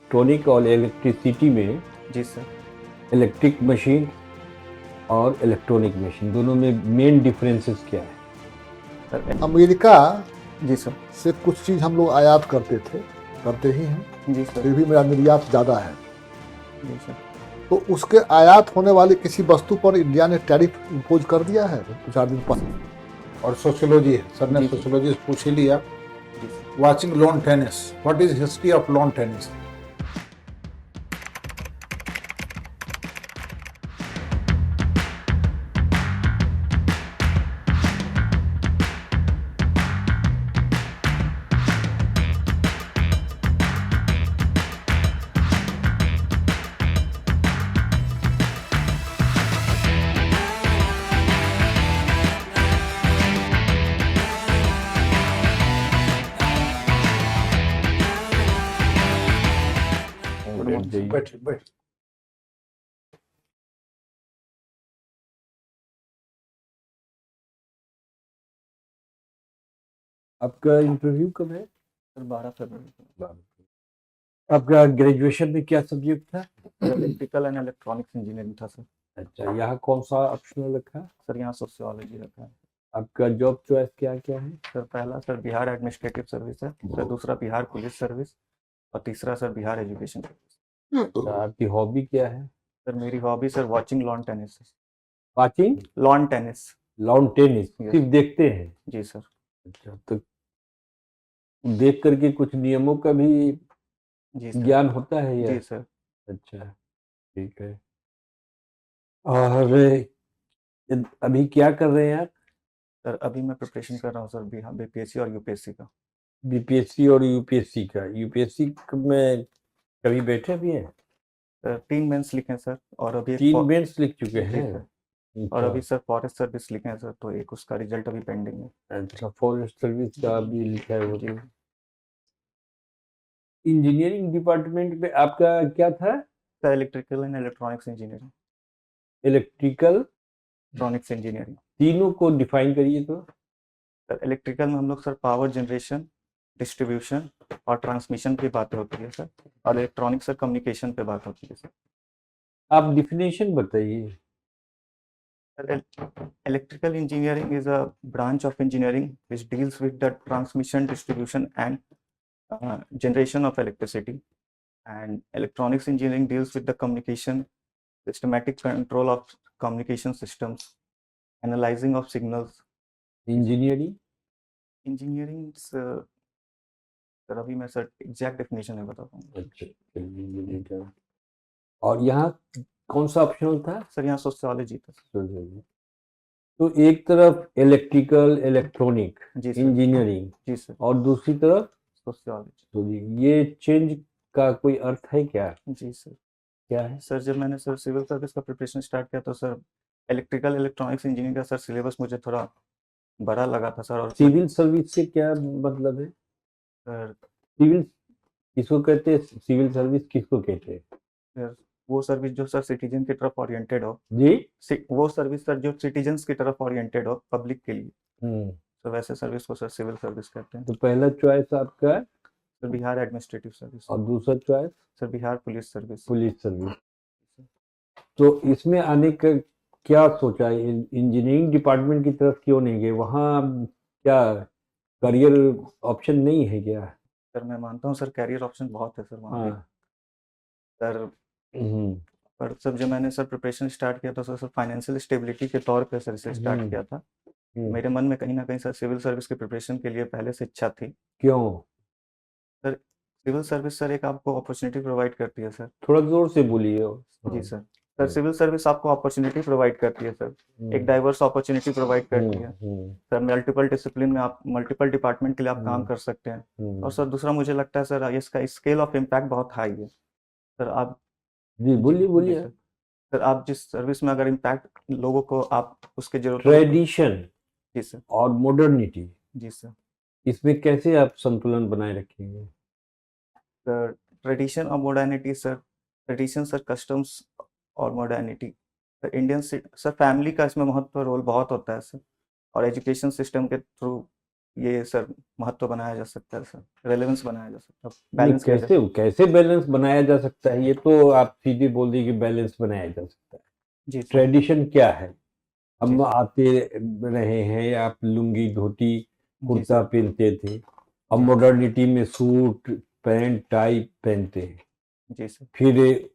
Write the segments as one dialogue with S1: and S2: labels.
S1: Electronic और electricity में
S2: जी sir.
S1: Electric machine और इलेक्ट्रॉनिक मशीन दोनों में मेन डिफरेंसेस क्या है?
S2: सर
S3: अमेरिका
S2: जी सर।
S3: से कुछ चीज़ हम लोग आयात करते थे, करते ही हैं,
S2: जी सर।
S3: फिर भी मेरा निर्यात ज़्यादा है।
S2: जी सर।
S3: तो उसके आयात होने वाली किसी वस्तु पर इंडिया ने टैरिफ इम्पोज कर दिया है 2-4 दिन पहले।
S4: और सोशियोलॉजी है सर ने
S2: जी।
S4: सोशियोलॉजी पूछ ही लिया।
S2: जी sir.
S4: Watching lawn tennis, what is history of lawn tennis? बैठ बैठ।
S1: आपका इंटरव्यू कब है?
S2: सर 12 फरवरी को।
S1: आपका ग्रेजुएशन में क्या सब्जेक्ट था?
S2: इलेक्ट्रिकल एंड इलेक्ट्रॉनिक्स इंजीनियरिंग था सर।
S1: अच्छा, यहाँ कौन सा ऑप्शनल रखा?
S2: सर यहाँ सोशियोलॉजी रखा है।
S1: आपका जॉब चॉइस क्या क्या है?
S2: सर पहला सर बिहार एडमिनिस्ट्रेटिव सर्विस है, सर दूसरा बिहार पुलिस सर्विस और तीसरा सर बिहार एजुकेशन सर्विस।
S1: अच्छा, आपकी हॉबी क्या है?
S2: सर मेरी hobby sir watching lawn tennis.
S1: Watching
S2: lawn tennis.
S1: Lawn tennis
S2: Yes.
S1: सिर्फ देखते हैं?
S2: जी सर।
S1: अच्छा, तो देख करके कुछ नियमों का भी
S2: जी सर।
S1: ज्ञान होता है या?
S2: जी सर।
S1: अच्छा, ठीक है। और अभी क्या कर रहे हैं आप?
S2: सर अभी मैं प्रिपरेशन कर रहा हूँ सर बिहार बीपीएससी और यूपीएससी का।
S1: बीपीएससी और यूपीएससी का? यूपीएससी में कभी बैठे भी हैं?
S2: सर 3 मेंस लिखे हैं सर और अभी
S1: 3 मेंस लिख चुके
S2: जी
S1: हैं?
S2: सर। और अभी सर फॉरेस्ट सर्विस लिखे हैं सर, तो एक उसका रिजल्ट अभी पेंडिंग है।
S1: अच्छा, फॉरेस्ट सर्विस का भी लिखा है वो।
S2: जी।
S1: इंजीनियरिंग डिपार्टमेंट में आपका क्या था?
S2: Sir electrical and electronics engineering.
S1: Electrical
S2: electronics engineering.
S1: तीनों को डिफाइन करिए तो।
S2: सर इलेक्ट्रिकल में हम लोग सर पावर जनरेशन, डिस्ट्रीब्यूशन और ट्रांसमिशन की बातें होती है सर, और इलेक्ट्रॉनिक सर कम्युनिकेशन पे बात होती है सर।
S1: आप डिफिनेशन बताइए।
S2: Sir electrical engineering is a branch of engineering which deals with the transmission, distribution and generation of electricity, and electronics engineering deals with the communication, systematic control of communication systems, analyzing of signals.
S1: Engineering
S2: engineering sir अभी मैं sir exact definition नहीं बता पाऊंगा।
S1: अच्छा, engineering का। और यहाँ कौन सा ऑप्शनल था?
S2: सर यहाँ सोशियोलॉजी था।
S1: तो एक तरफ इलेक्ट्रिकल इलेक्ट्रॉनिक
S2: जी सर।
S1: इंजीनियरिंग
S2: जी सर।
S1: और दूसरी तरफ
S2: सोशियोलॉजी।
S1: तो ये चेंज का कोई अर्थ है क्या?
S2: जी सर।
S1: क्या है?
S2: सर जब मैंने सर सिविल सर्विस का प्रिपरेशन स्टार्ट किया तो सर इलेक्ट्रिकल इलेक्ट्रॉनिक्स इंजीनियरिंग का सर सिलेबस मुझे थोड़ा बड़ा लगा था सर। और
S1: सिविल सर्विस से क्या मतलब है?
S2: सर
S1: सिविल किसको कहते हैं? सिविल सर्विस किसको कहते हैं?
S2: सर वो सर्विस जो सर सिटीजन की तरफ ओरिएंटेड हो।
S1: जी,
S2: वो सर्विस सर जो सिटीजन्स की तरफ ओरिएंटेड हो, पब्लिक के लिए,
S1: हम्म।
S2: तो वैसे सर्विस को सर सिविल सर्विस कहते हैं।
S1: तो पहला चॉइस आपका
S2: सर बिहार एडमिनिस्ट्रेटिव सर्विस
S1: और दूसरा choice
S2: sir Bihar police service.
S1: Police service. तो इसमें आने का क्या सोचा? इंजीनियरिंग डिपार्टमेंट की तरफ क्यों नहीं गए? वहाँ क्या करियर ऑप्शन नहीं है क्या?
S2: सर मैं मानता हूँ सर कैरियर ऑप्शन बहुत है सर वहाँ पे।
S1: हाँ।
S2: सर पर सर जब मैंने सर प्रिपरेशन स्टार्ट किया तो सर फाइनेंशियल स्टेबिलिटी के तौर पे सर इसे स्टार्ट किया था। मेरे मन में कहीं ना कहीं सर सिविल सर्विस की प्रिपरेशन के लिए पहले से इच्छा थी।
S1: क्यों?
S2: सर सिविल सर्विस सर एक आपको अपॉर्चुनिटी प्रोवाइड करती है सर।
S1: थोड़ा जोर से बोलिए।
S2: जी सर। सर सिविल सर्विस आपको अपॉर्चुनिटी प्रोवाइड करती है सर, एक डाइवर्स अपॉर्चुनिटी प्रोवाइड करती है सर। मल्टीपल डिसिप्लिन में आप मल्टीपल डिपार्टमेंट के लिए आप काम कर सकते हैं। और सर दूसरा मुझे लगता है सर इसका स्केल ऑफ इम्पैक्ट बहुत हाई है सर। आप
S1: जी बोलिए बोलिए।
S2: सर आप जिस सर्विस में अगर इम्पैक्ट लोगों को आप उसके जरूरत
S1: ट्रेडिशन
S2: जी सर
S1: और मॉडर्निटी,
S2: जी सर।
S1: इसमें कैसे आप संतुलन बनाए रखेंगे?
S2: सर ट्रेडिशन और modernity sir, tradition sir customs और modernity sir Indian sir family का इसमें महत्व रोल बहुत होता है सर। और एजुकेशन सिस्टम के थ्रू ये सर महत्व बनाया जा सकता है सर, रेलेवेंस बनाया जा सकता है,
S1: नहीं,
S2: बैलेंस किया जा
S1: कैसे कैसे बैलेंस बनाया जा सकता है? ये तो आप सीधे बोल दिए कि बैलेंस बनाया जा सकता है।
S2: जी सर,
S1: ट्रेडिशन क्या है? हम
S2: जी
S1: आते रहे हैं, आप लुंगी धोती
S2: जी
S1: कुर्ता
S2: सर,
S1: पहनते थे, अब
S2: जी
S1: मॉडर्निटी में सूट पैंट टाई पहनते हैं।
S2: जी सर,
S1: फिर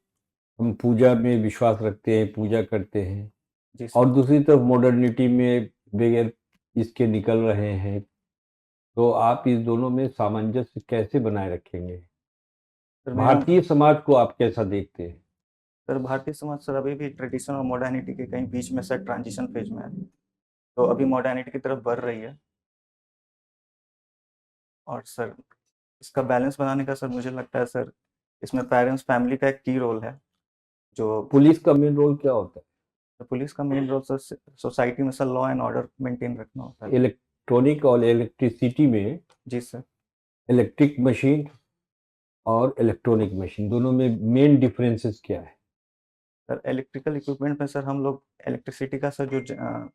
S1: हम पूजा में विश्वास रखते हैं, पूजा करते हैं,
S2: जी
S1: और
S2: सर।
S1: दूसरी तरफ मॉडर्निटी में बगैर इसके निकल रहे हैं। तो आप इस दोनों में सामंजस्य कैसे बनाए रखेंगे?
S2: सर मेरा
S1: भारतीय समाज को आप कैसा देखते हैं?
S2: सर भारतीय समाज सर अभी भी ट्रेडिशन और मॉडर्निटी के कहीं बीच में सर ट्रांजिशन फेज में है, तो अभी मॉडर्निटी की तरफ बढ़ रही है। और सर इसका बैलेंस बनाने का सर मुझे लगता है सर इसमें पेरेंट्स फैमिली का एक की रोल है। जो
S1: पुलिस का मेन रोल क्या होता
S2: पुलिस का मेन रोल सर सोसाइटी में sir law and order maintain रखना होता
S1: है?
S2: है।
S1: इलेक्ट्रॉनिक और इलेक्ट्रिसिटी में
S2: जी सर,
S1: इलेक्ट्रिक मशीन और इलेक्ट्रॉनिक मशीन दोनों में मेन डिफरेंसेस क्या है?
S2: सर इलेक्ट्रिकल इक्विपमेंट में सर हम लोग इलेक्ट्रिसिटी का सर जो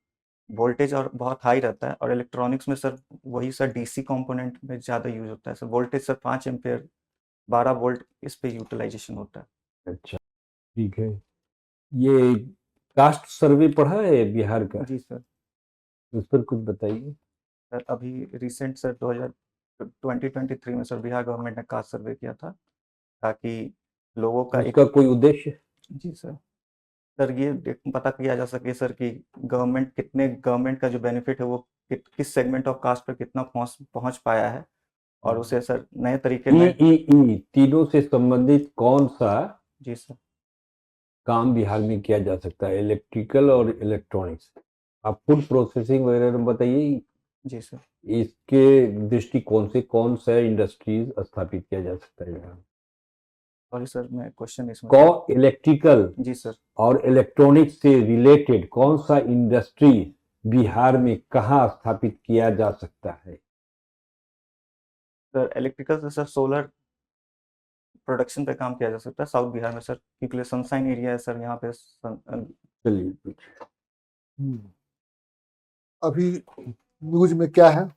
S2: वोल्टेज और बहुत हाई रहता है, और इलेक्ट्रॉनिक्स में सर वही सर डीसी कंपोनेंट में ज़्यादा यूज होता है sir. Voltage sir 5 ampere 12 volt इस पे यूटिलाइजेशन होता है।
S1: अच्छा, ठीक है। ये कास्ट सर्वे पढ़ा है बिहार का?
S2: जी सर।
S1: उस पर कुछ बताइए।
S2: सर अभी रिसेंट सर 2023 में सर बिहार गवर्नमेंट ने कास्ट सर्वे किया था, ताकि लोगों का एक
S1: उसका कोई उद्देश्य?
S2: जी सर, सर ये पता किया जा सके सर कि गवर्नमेंट का जो बेनिफिट है वो किस सेगमेंट ऑफ कास्ट पर कितना पहुंच पहुंच पाया है, और उसे सर नए तरीके में।
S1: ई तीनों से संबंधित कौन सा
S2: जी सर,
S1: काम बिहार में किया जा सकता है? इलेक्ट्रिकल और इलेक्ट्रॉनिक्स। आप फूड प्रोसेसिंग वगैरह में बताइए,
S2: जी सर,
S1: इसके दृष्टिकोण से कौन सा इंडस्ट्रीज स्थापित किया जा सकता है बिहार में?
S2: सॉरी सर मैं क्वेश्चन इसमें
S1: इलेक्ट्रिकल
S2: जी सर,
S1: और इलेक्ट्रॉनिक्स से रिलेटेड कौन सा इंडस्ट्री बिहार में कहाँ स्थापित किया जा सकता है?
S2: सर इलेक्ट्रिकल से सर सोलर प्रोडक्शन पे काम किया जा सकता है साउथ बिहार में सर, क्योंकि सनसाइन एरिया है सर यहाँ पे
S1: चलिए।
S3: अभी न्यूज में क्या है?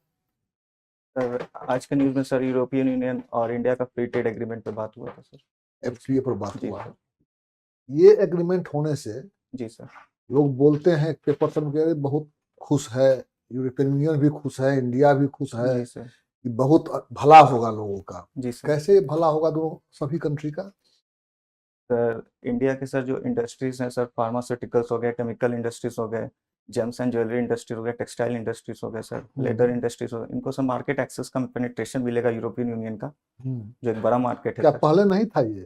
S2: सर आज के न्यूज़ में सर यूरोपियन यूनियन और इंडिया का फ्री ट्रेड एग्रीमेंट पे बात हुआ था सर।
S3: एफटीए पर बात
S2: जी
S3: हुआ
S2: सर,
S3: है। ये एग्रीमेंट होने से
S2: जी सर,
S3: लोग बोलते हैं, पेपर सब कह रहे बहुत खुश है, यूरोपियन यूनियन भी खुश है, इंडिया भी खुश है
S2: जी सर,
S3: कि बहुत भला होगा लोगों का।
S2: जी सर।
S3: कैसे भला होगा दोनों सभी कंट्री का?
S2: सर इंडिया के सर जो इंडस्ट्रीज हैं सर, फार्मास्यूटिकल्स हो गए, केमिकल इंडस्ट्रीज हो गए, जेम्स एंड ज्वेलरी इंडस्ट्री हो गया, टेक्सटाइल इंडस्ट्रीज हो गए सर, लेदर इंडस्ट्रीज हो गए, इनको सर मार्केट एक्सेस का पेनिट्रेशन मिलेगा यूरोपियन यूनियन का, जो एक बड़ा मार्केट है
S3: क्या
S2: सर।
S3: पहले नहीं था ये?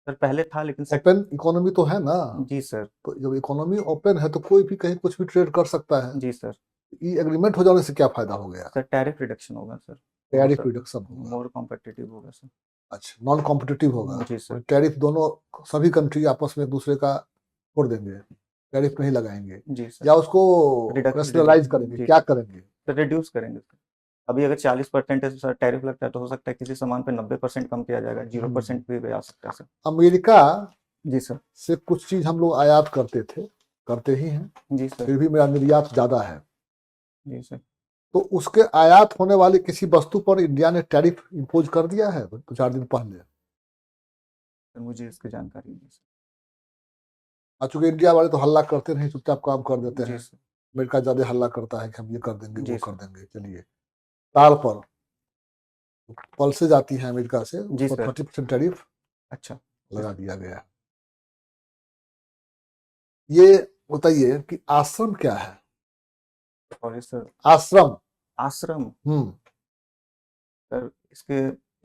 S2: सर पहले था लेकिन सर
S3: ओपन इकोनॉमी तो है ना?
S2: जी सर,
S3: तो जब इकोनॉमी ओपन है तो कोई भी कहीं कुछ भी ट्रेड कर सकता है।
S2: जी सर।
S3: ये एग्रीमेंट हो जाने से क्या फायदा हो गया?
S2: सर टैरिफ रिडक्शन होगा सर,
S3: टैरिफ रिडक्शन होगा।
S2: मोर कॉम्पिटिटिव होगा सर।
S3: अच्छा, नॉन कॉम्पिटिटिव होगा।
S2: जी सर,
S3: टैरिफ दोनों सभी कंट्री आपस में एक दूसरे का छोड़ देंगे, टैरिफ नहीं लगाएंगे,
S2: जी सर।
S3: या उसको
S2: Reduction-
S3: रैशनलाइज करेंगे,
S2: जी
S3: क्या
S2: सर।
S3: करेंगे?
S2: सर रिड्यूस करेंगे सर। अभी अगर 40% है सर टैरिफ लगता है, तो हो सकता है किसी सामान पे 90% कम किया जाएगा, 0% भी आ सकता है सर।
S3: अमेरिका
S2: जी सर,
S3: से कुछ चीज हम लोग आयात करते थे, करते ही हैं,
S2: जी सर,
S3: फिर भी मेरा निर्यात ज्यादा है।
S2: जी सर।
S3: तो उसके आयात होने वाली किसी वस्तु पर इंडिया ने टैरिफ इम्पोज कर दिया है 2-4 दिन पहले।
S2: सर मुझे इसकी जानकारी नहीं
S3: और चूंकि इंडिया वाले तो हल्ला करते नहीं, चुपचाप काम कर देते
S2: सर।
S3: हैं।
S2: जी सर,
S3: अमेरिका ज्यादा हल्ला करता है कि हम ये कर देंगे,
S2: जी
S3: वो
S2: सर।
S3: कर देंगे। चलिए, ताल पर पल्सेज आती हैं अमेरिका से,
S2: जी
S3: उस पर
S2: सर।
S3: 30% टैरिफ
S2: अच्छा,
S3: लगा दिया गया है। ये बताइए कि आश्रम क्या है?
S2: और सर
S3: आश्रम।
S2: आश्रम
S3: हम्म
S2: सर इसके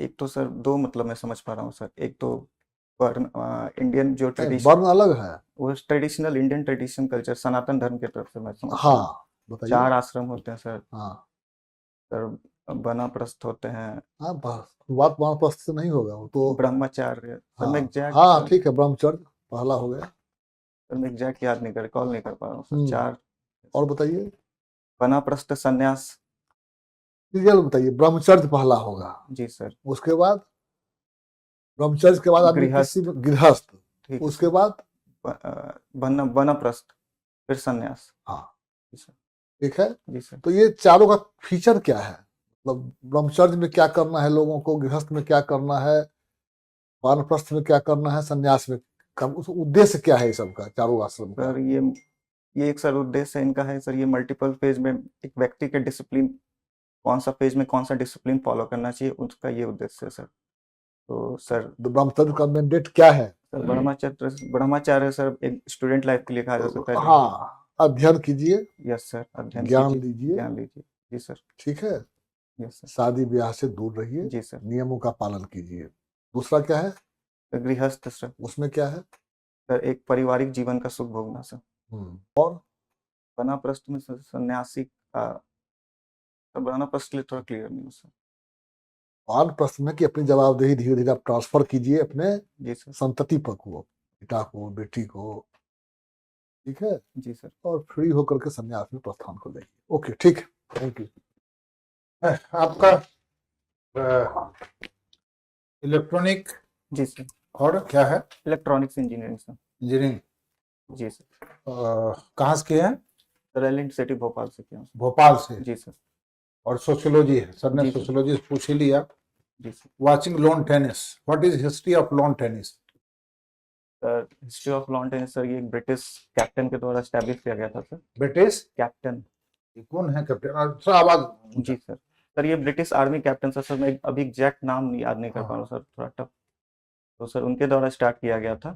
S2: एक तो सर दो मतलब मैं समझ पा रहा हूँ सर। एक तो इंडियन जो ट्रेडिशन,
S3: वर्ण अलग है।
S2: वो ट्रेडिशनल इंडियन ट्रेडिशन कल्चर सनातन धर्म की तरफ से मैं समझ पा रहा हूँ।
S3: हाँ, बताइए।
S2: 4 आश्रम होते हैं सर।
S3: हाँ
S2: सर वानप्रस्थ होते हैं,
S3: हाँ, शुरुआत वानप्रस्थ से नहीं होगा, वो तो
S2: ब्रह्मचार्य सर। मैं
S3: हाँ
S2: एग्जैक्ट
S3: हाँ ठीक है, ब्रह्मचर्य पहला हो गया।
S2: सर मैं एग्जैक्ट याद नहीं कर रिकॉल नहीं कर पा रहा हूँ सर।
S3: हम्म।
S2: 4
S3: और बताइए,
S2: वानप्रस्थ संन्यास।
S3: सीरियल बताइए। ब्रह्मचर्य पहला होगा,
S2: जी सर।
S3: उसके बाद ब्रह्मचर्य के बाद आदमी
S2: गृहस्थ।
S3: किसी में गृहस्थ,
S2: ठीक है
S3: उसके
S2: सर।
S3: बाद
S2: वानप्रस्थ फिर संन्यास।
S3: हाँ,
S2: जी सर।
S3: ठीक है।
S2: जी सर।
S3: तो ये चारों का फीचर क्या है, मतलब ब्रह्मचर्य में क्या करना है लोगों को, गृहस्थ में क्या करना है, वानप्रस्थ में क्या करना है, संन्यास में उस उद्देश्य क्या है इस सब का, चारों आश्रम का?
S2: सर ये एक सर उद्देश्य इनका है सर, ये मल्टीपल फेज में एक व्यक्ति के डिसिप्लिन, कौन सा फेज में कौन सा डिसिप्लिन फॉलो करना चाहिए, उसका ये उद्देश्य है सर। तो सर
S3: तो ब्रह्मचर्य का मैंडेट क्या है?
S2: सर ब्रह्मचार्य सर एक स्टूडेंट लाइफ के लिए कहा जा सकता है।
S3: हाँ, अध्ययन कीजिए,
S2: यस सर, अध्ययन
S3: ज्ञान
S2: कीजिए,
S3: लीजिए,
S2: ज्ञान लीजिए। जी सर।
S3: ठीक है।
S2: Yes sir.
S3: शादी ब्याह से दूर रहिए,
S2: जी सर।
S3: नियमों का पालन कीजिए। दूसरा क्या है
S2: तो गृहस्थ सर,
S3: उसमें, क्या है?
S2: सर एक पारिवारिक जीवन का सुख भोगना सर।
S3: और
S2: वानप्रस्थ में सर सन्यासी का, सर वानप्रस्थ के लिए थोड़ा क्लियर नहीं हो सर।
S3: वानप्रस्थ में कि अपनी जवाबदेही धीरे धीरे आप ट्रांसफर कीजिए अपने
S2: जी सर।
S3: संतति पर को, बेटा को, बेटी को, ठीक है,
S2: जी सर।
S3: और फ्री होकर के संन्यास में प्रस्थान कर देंगे। ओके, ठीक, थैंक यू।
S4: आपका इलेक्ट्रॉनिक
S2: जी सर,
S4: और क्या है?
S2: Electronics engineering sir.
S4: इंजीनियरिंग।
S2: जी सर।
S4: कहाँ से किए हैं?
S2: रैलेंट सिटी भोपाल से किया हूँ सर।
S4: भोपाल से।
S2: जी सर।
S4: और सोशियोलॉजी है, सर ने
S2: जी सर।
S4: सोशियोलॉजी से पूछ ही लिया।
S2: जी sir.
S4: Watching lawn tennis, what is history of lawn tennis?
S2: Sir history of lawn tennis sir, ये एक ब्रिटिश कैप्टन के द्वारा एस्टैब्लिश किया गया था सर।
S4: British
S2: captain.
S4: ये कौन है कैप्टन? सर आवाज।
S2: जी सर। सर ये ब्रिटिश आर्मी कैप्टन सर, मैं अभी एग्जैक्ट नाम याद नहीं कर पा रहा हूँ सर, थोड़ा टफ। तो सर उनके द्वारा स्टार्ट किया गया था।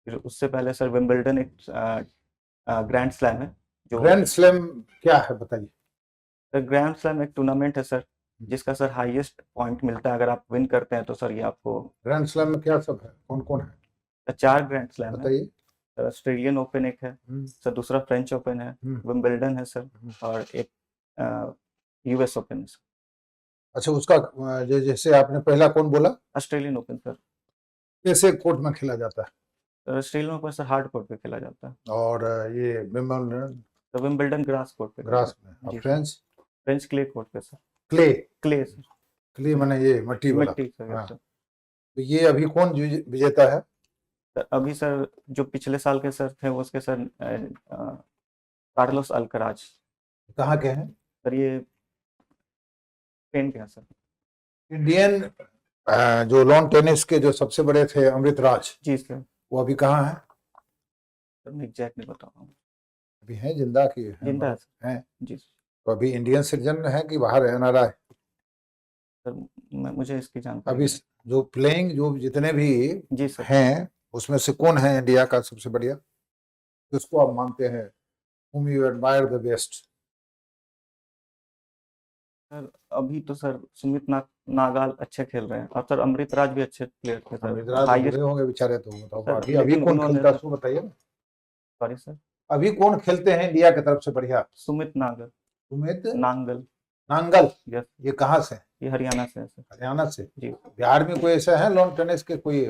S2: फिर उससे पहले सर विंबलडन एक ग्रैंड स्लैम है जो
S4: ग्रैंड स्लैम क्या है बताइए?
S2: सर ग्रैंड स्लैम एक टूर्नामेंट है सर, जिसका सर हाईएस्ट पॉइंट मिलता है, अगर आप विन करते हैं तो सर ये आपको।
S4: ग्रैंड स्लैम में क्या सब है, कौन कौन है
S2: 4 ग्रैंड स्लैम है
S4: बताइए?
S2: सर। ऑस्ट्रेलियन ओपन एक है सर, दूसरा फ्रेंच ओपन है, विंबलडन है सर, और एक यूएस ओपन है सर।
S4: अच्छा, उसका जैसे आपने पहला कौन बोला?
S2: Australian open sir.
S4: कैसे कोर्ट में खेला जाता है?
S2: Sir Australian open sir hard court पे खेला जाता है।
S4: और ये विंबलडन
S2: तो विंबलडन ग्रास कोर्ट पे।
S4: ग्रास में।
S2: जी
S4: और
S2: सर। फ्रेंच क्ले कोर्ट पे sir.
S4: Clay
S2: clay sir.
S4: Clay माने ये मट्टी वाला।
S2: मिट्टी सर।
S4: हाँ।
S2: सर
S4: तो ये अभी कौन विजेता है?
S2: सर अभी सर जो पिछले साल के सर थे वो उसके सर कार्लोस अल्कराज।
S4: कहाँ के हैं?
S2: सर ये स्पेन के हैं सर।
S4: इंडियन जो लॉन टेनिस के जो सबसे बड़े थे अमृतराज,
S2: जी सर।
S4: वो अभी कहाँ है?
S2: सर मैं एग्जैक्ट नहीं बता रहा हूँ।
S4: अभी हैं जिंदा की
S2: जिंदा है सर।
S4: हैं?
S2: जी सर।
S4: तो अभी इंडियन सिटीजन है कि बाहर है, एनआरआई?
S2: सर मुझे इसकी जानकारी
S4: अभी जो प्लेइंग जो जितने भी
S2: जी सर
S4: हैं उसमें से कौन है इंडिया का सबसे बढ़िया, किसको आप मानते हैं, whom you admire the best?
S2: Sir अभी तो सर सुमित नागाल अच्छे खेल रहे हैं, और सर अमृतराज भी अच्छे प्लेयर थे सर।
S4: अमृतराज
S2: हाईएस्ट
S4: बुरे होंगे बेचारे, तो बताओ
S2: सर,
S4: अभी अभी
S2: लेकिन
S4: कौन
S2: उन्होंने
S4: खेलता है
S2: सर-
S4: उसको बताइए ना।
S2: सॉरी सर,
S4: अभी कौन खेलते हैं इंडिया की तरफ से बढ़िया?
S2: सुमित नागल
S4: सुमित
S2: नांगल।
S4: नांगल।
S2: यस,
S4: ये कहाँ से?
S2: ये हरियाणा से है सर।
S4: हरियाणा से।
S2: जी
S4: बिहार में कोई ऐसा है लॉन टेनिस के कोई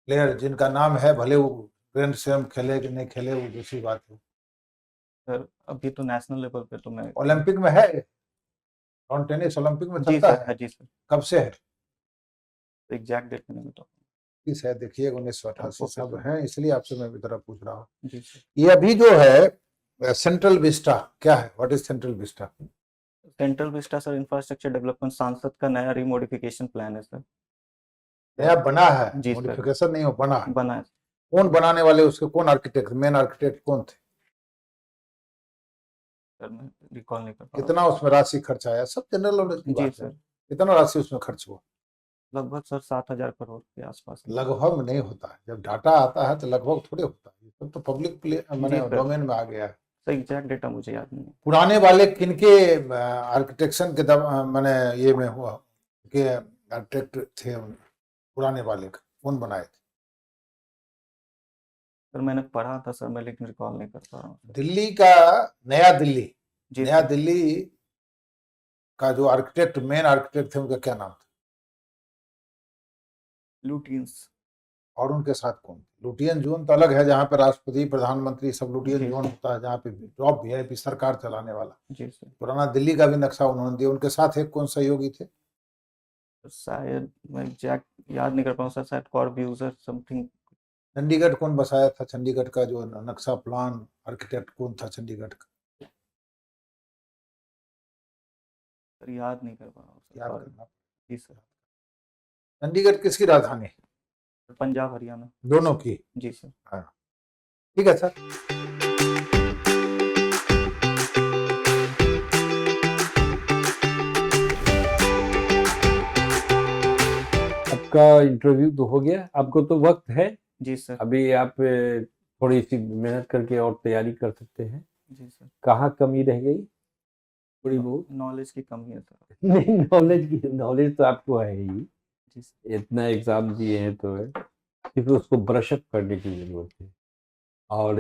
S4: प्लेयर जिनका नाम है, भले वो ग्रैंड स्लैम खेले कि नहीं खेले वो दूसरी बात है।
S2: सर अभी तो नेशनल लेवल पे तो मैं
S4: ओलंपिक में है लॉन टेनिस? ओलंपिक में
S2: जी
S4: चलता
S2: सर
S4: है?
S2: जी सर।
S4: कब से है?
S2: एग्जैक्ट डेट नहीं बता।
S4: किस है देखिए, 1988
S2: ओके
S4: सब
S2: सर।
S4: है, इसलिए आपसे मैं इतना पूछ रहा हूँ।
S2: जी सर।
S4: ये अभी जो है सेंट्रल विस्टा क्या है, what is central Vista?
S2: Central Vista sir infrastructure development सांसद का नया रिमोडिफिकेशन प्लान है सर।
S4: नया बना है,
S2: जी सर।
S4: मॉडिफिकेशन नहीं हो, बना है।
S2: बना है
S4: कौन बनाने वाले उसके, कौन आर्किटेक्ट, मेन आर्किटेक्ट कौन थे?
S2: सर, मैं रिकॉल नहीं कर पा रहा
S4: कितना उसमें राशि खर्च आया? सब जनरल नॉलेज की
S2: हूँ। जी
S4: बात है।
S2: सर,
S4: कितना राशि उसमें खर्च हुआ?
S2: लगभग सर 7,000 करोड़ के आसपास।
S4: लगभग नहीं होता है, जब डाटा आता है तो लगभग थोड़े होता है, ये सब तो पब्लिक मैंने
S2: सर।
S4: डोमेन में आ गया है।
S2: सर एग्जैक्ट डेटा मुझे याद नहीं है।
S4: पुराने वाले किनके आर्किटेक्शन के मैंने ये में हुआ कि आर्किटेक्ट थे पुराने वाले का, कौन बनाए थे?
S2: सर मैंने पढ़ा था सर, मैं लेकिन रिकॉल नहीं कर पा रहा हूँ।
S4: दिल्ली का नया दिल्ली,
S2: जी
S4: नया
S2: सर।
S4: दिल्ली का जो आर्किटेक्ट, मेन आर्किटेक्ट थे, उनका क्या नाम था?
S2: लुटियंस।
S4: और उनके साथ कौन थे? लुटियन जोन तो अलग है, जहाँ पे राष्ट्रपति प्रधानमंत्री सब लुटियन
S2: जी।
S4: जोन होता है, जहाँ पे टॉप वीआईपी सरकार चलाने वाला।
S2: जी सर।
S4: पुराना दिल्ली का भी नक्शा उन्होंने दिया, उनके साथ एक कौन सहयोगी थे?
S2: शायद मैं एग्जैक्ट याद नहीं कर पाऊँ सर, शायद कॉर्ब्यूजर समथिंग।
S4: चंडीगढ़ कौन बसाया था? चंडीगढ़ का जो नक्शा प्लान आर्किटेक्ट कौन था चंडीगढ़ का?
S2: सर याद नहीं कर पा रहा हूँ सर,
S4: याद
S2: sorry।
S4: करना।
S2: जी सर।
S4: चंडीगढ़ किसकी राजधानी है?
S2: पंजाब हरियाणा।
S4: दोनों की?
S2: जी सर।
S4: ठीक है सर।
S1: आपका इंटरव्यू तो हो गया, आपको तो वक्त है,
S2: जी सर।
S1: अभी आप थोड़ी सी मेहनत करके और तैयारी कर सकते हैं।
S2: जी सर।
S1: कहाँ कमी रह गई थोड़ी बहुत?
S2: नॉलेज की कमी है सर।
S1: नहीं, नॉलेज तो आपको है ही,
S2: जी सर।
S1: इतना एग्जाम दिए हैं तो है, सिर्फ उसको ब्रश अप करने की जरूरत है और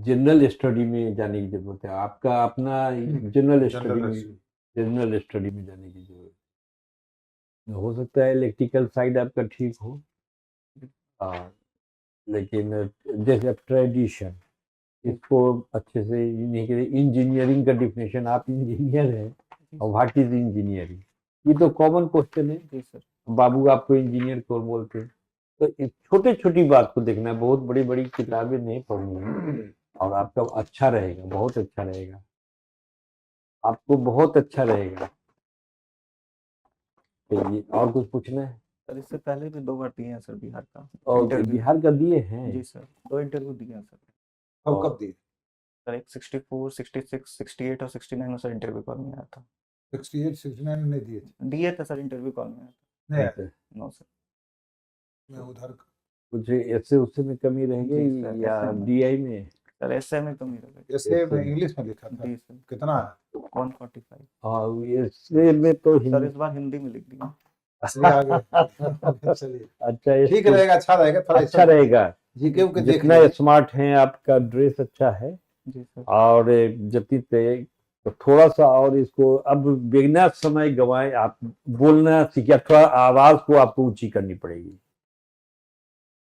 S1: जनरल स्टडी में जाने की जरूरत है। आपका अपना जनरल स्टडी में जाने की जरूरत है। हो सकता है इलेक्ट्रिकल साइड आपका ठीक हो, हाँ, लेकिन जैसे ट्रेडिशन इसको अच्छे से नहीं करे। इंजीनियरिंग का डिफिनेशन, आप इंजीनियर हैं और व्हाट इज इंजीनियरिंग, ये तो कॉमन क्वेश्चन है।
S2: जी सर।
S1: बाबू आपको इंजीनियर कौन बोलते हैं? तो इस छोटे छोटी बात को देखना है, बहुत बड़ी बड़ी किताबें नहीं पढ़नी है और आपका अच्छा रहेगा, बहुत अच्छा रहेगा, आपको बहुत अच्छा रहेगा। चलिए, और कुछ पूछना है?
S2: सर इससे पहले भी 2 बार दिए हैं सर बिहार का
S1: और
S2: इंटरव्यू।
S1: बिहार का दिए हैं?
S2: जी सर, 2 इंटरव्यू दिए हैं सर।
S4: कब कब दिए?
S2: सर एक 64, 66, 68 और 69 में सर इंटरव्यू कॉल में आया था।
S4: 68 69 नहीं दिए थे?
S2: दिए थे सर, इंटरव्यू कॉल में आया था।
S4: नहीं
S1: अच्छा,
S2: नो सर।
S4: मैं उधर
S1: कुछ ऐसे उससे में कमी रह
S2: जी
S1: गई
S2: सर,
S1: या
S2: ऐसे में।
S1: डीआई में?
S2: सर एसए में कमी रह गई।
S4: ऐसे में इंग्लिश में लिखा था।
S2: जी सर।
S4: कितना है?
S2: 145।
S1: हाँ, ऐसे में तो
S2: सर इस बार हिंदी में लिख दिया।
S4: इसलिए आगे चलिए
S1: अच्छा,
S4: ठीक रहेगा, अच्छा रहेगा, थोड़ा
S1: अच्छा रहेगा।
S4: जीके के देख
S1: जितना
S4: लीजिए।
S1: स्मार्ट हैं, आपका ड्रेस अच्छा है
S2: जी सर।
S1: और जति तो थोड़ा सा और इसको अब बिना समय गवाए आप बोलना सीखिए, थोड़ा आवाज को आपको ऊंची करनी पड़ेगी।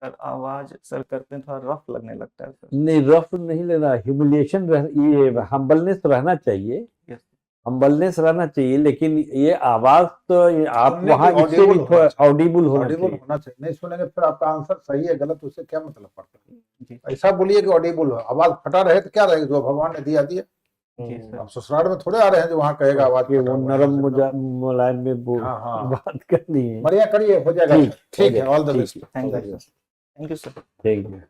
S2: सर आवाज सर करते हैं थोड़ा रफ लगने लगता है सर।
S1: नहीं, रफ नहीं लेना, ह्यूमिलिएशन ये हम्बलनेस रहना चाहिए,
S2: यस।
S1: हम्बलनेस रहना चाहिए, लेकिन ये आवाज तो आप
S4: सुनने
S1: वहाँ
S4: की
S1: इससे भी
S4: audible
S1: थोड़ा
S4: होना चाहिए।
S1: ऑडिबल होना
S4: ऑडिबल
S1: चाहिए।
S4: होना चाहिए, नहीं सुनेंगे फिर आपका आंसर सही है गलत उससे क्या मतलब पड़ता है?
S2: जी
S4: ऐसा बोलिए कि ऑडिबल हो, आवाज फटा रहे तो क्या रहेगा? जो भगवान ने दिया दिया।
S2: जी सर।
S4: अब ससुराल में थोड़े आ रहे हैं जो वहाँ कहेगा आवाज
S1: कि
S4: फटा
S1: वो
S4: हुआ है,
S1: नरम
S4: एकदम।
S1: मुलायम में
S4: हाँ हाँ
S1: बात करनी है।
S4: बढ़िया करिए, हो जाएगा।
S1: ठीक,
S4: ठीक है, ऑल द
S1: ठीक
S4: बेस्ट।
S1: है,
S2: thank you sir. Thank you sir.
S1: ठीक है।